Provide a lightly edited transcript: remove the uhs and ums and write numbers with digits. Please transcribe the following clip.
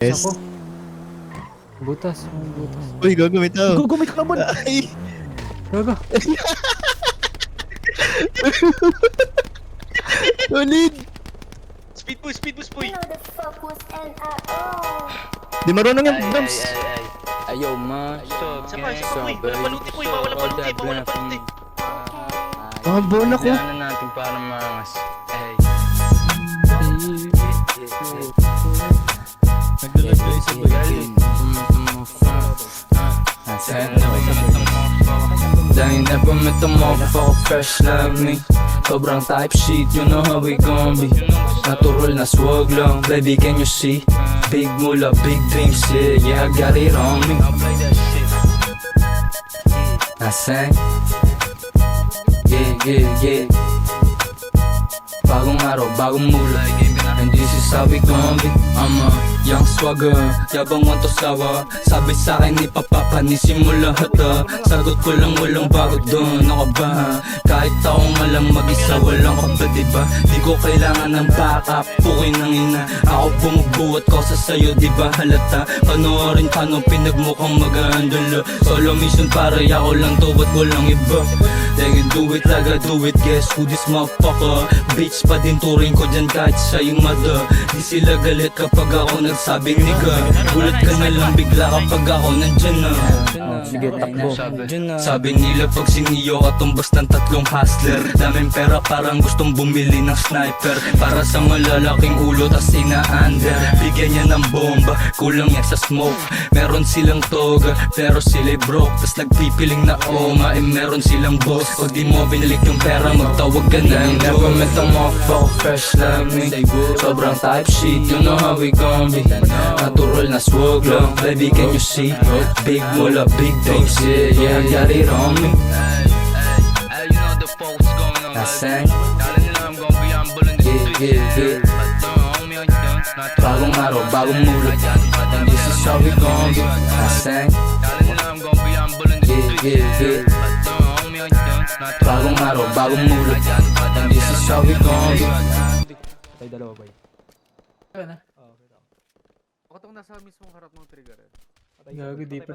Yes. Ako. Butas, may butas. Uy, gagawin tao. Gagawin ka naman! Ay! Gaga. Solid! Speed boost, boy! Di marunong yung drums. Ayo man. Sa pa, boy! Walang baluti, boy! Walang baluti, walang baluti! Ah, bona ko. Ano natin para mangas. Ay. Naglalagay sa bayan. Dahil never met a motherfucker fresh like me. Sobrang type shit, you know how we gon' be. Natural na swag lang, baby can you see? Big mula, big dreams, yeah, I got it on me. I sang. Yeah. Bagong araw, bagong mula. And this is how we gon' be. I'm a young swagger, yabang want to sawa. Sabi sa'kin ni papapanisin mo lahat ah. Sagot ko lang walang bago doon, ako ba ha? Kahit akong alam mag-isa, walang ka ba diba? Di ko kailangan ng backup, pukoy ng ina. Ako bumubuhat ko sa sayo, diba halata? Panoorin paano pinagmukhang mag-aandalo. Solo mission para ako lang to at walang iba. They can do it like I do it, guess who this motherfucker? Bitch pa din turing ko dyan kahit siya yung mother. Di sila galit kapag ako nagsabing nigga. Gulat ka na lang bigla kapag ako nandyan na. Sige, takbo. Sabi nila pag siniyo ka tumbas ng tatlong hustler. Daming pera parang gustong bumili ng sniper. Para sa malalaking ulo tas ina-under. Bigyan niya ng bomba, kulang yan sa smoke. Meron silang toga, pero sila'y broke. Tas nagpipiling na oma, meron silang boss. O di mo binalik yung pera, magtawag ka na ng never met a motherfucker fresh like me. Sobrang type shit, you know how we gon' be. Natural na swag lang, baby can you see? Big mula, big dreams, yeah, I got it on me. You know the folks going on. I sang. I'm gonna be humble in the street. Yeah. Homie, I done. Bagong araw, bagong mula. And this is how we gon' be. I sang. I'm gonna be humble in the street. Yeah. Homie, I done. Bagong araw, bagong mula. And this is how we gon' be. Tayo dalawa ba yun? Kaya na? Oo, okay lang. Bakit ako nasa mismong harap ng trigger eh? Gago, di pa.